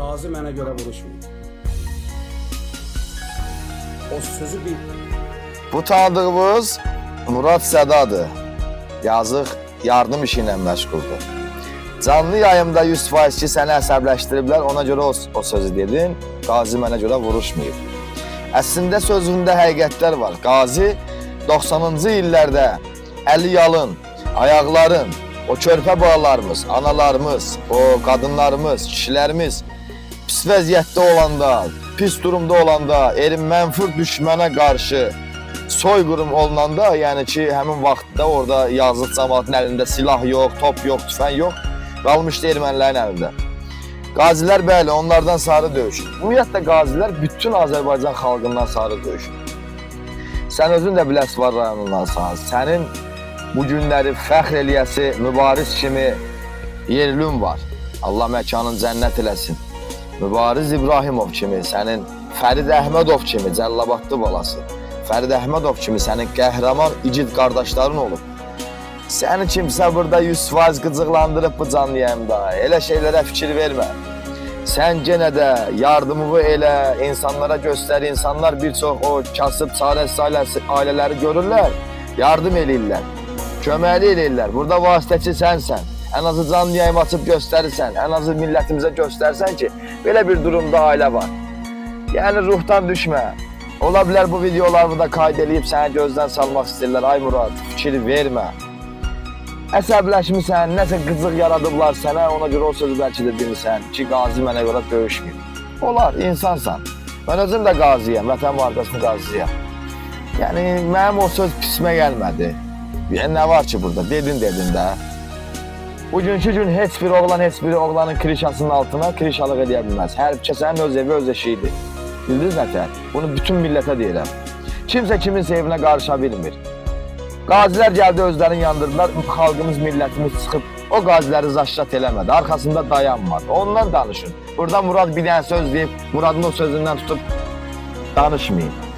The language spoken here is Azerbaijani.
Qazi mənə görə vuruşmayıb. O sözü bil. Bu tanıdığımız Murad Sədadır. Yazıq yardım işi ilə məşğuldur. Canlı yayımda 100% ki səni əsəbləşdiriblər, ona görə o sözü dedin. Qazi mənə görə vuruşmayıb. Əslində sözündə həqiqətlər var. Qazi 90-cı illərdə əli yalın, ayaqların, o körpə balalarımız, analarımız, o qadınlarımız, kişilərimiz pis vəziyyətdə olanda, pis durumda olanda, mənfur düşmənə qarşı soyqırım olunanda, yəni ki, həmin vaxtda orada yazıq cəmaatın əlində silah yox, top yox, tüfəng yox, qalmışdı ermənilərin əlində. Qazilər bəli, onlardan sarı döyüşür. Ümumiyyətlə qazilər bütün Azərbaycan xalqından sarı döyüşür. Sən özün də Biləsuvar rayonundansan. Sənin bu günləri fəxr eləyəsi mübariz kimi yerlin var. Allah məkanın cənnət eləsin. Mübariz İbrahimov kimi, sənin Fərid Əhmədov kimi, Cəllabadlı balası. Fərid Əhmədov kimi sənin qəhrəman igid qardaşların olub. Səni kimsə burada 100% qıcıqlandırıb bu canlı yayımda. Elə şeylərə fikir vermə. Sən genə də yardımını elə insanlara göstər. İnsanlar bir çox o kasıb, çarəsiz ailələri görürlər, yardım eləyirlər, köməkli eləyirlər. Burada vasitəçi sənsən. Ən azı canlı yayım açıb göstərirsən, ən azı millətimizə göstərsən ki, belə bir durumda ailə var. Yəni ruhdan düşmə. Ola bilər bu videolarını da qayd edib səni gözdən salmaq istəyirlər. Ay Murad, fikir vermə. Əsəbləşmirsən, nəsə qıcıq yaradıblar sənə, ona görə o sözü bəlkə də demirsən ki, qazi mənə görə döyüşməyib. Olar, insansan. Mən özüm də qaziyəm, vətən müharibəsinin qaziyəm. Yəni, mənim o söz pisimə gəlmədi. Yəni, nə var ki burada? Dedin də. Bugünkü gün heç bir oğlan, heç bir oğlanın krişasının altına krişalıq edə bilməz. Hər kəsənin öz evi, öz eşiyidir. Bildiniz nətər? Bunu bütün millətə deyirəm. Kimsə kiminsə evinə qarışa bilmir. Qazilər gəldi, özlərini yandırdılar, xalqımız, millətimiz çıxıb o qaziləri zaşrat eləmədi, arxasında dayanmadı. Ondan danışın. Burada Murad bir dənə söz deyib, Muradın o sözündən tutub danışmayın.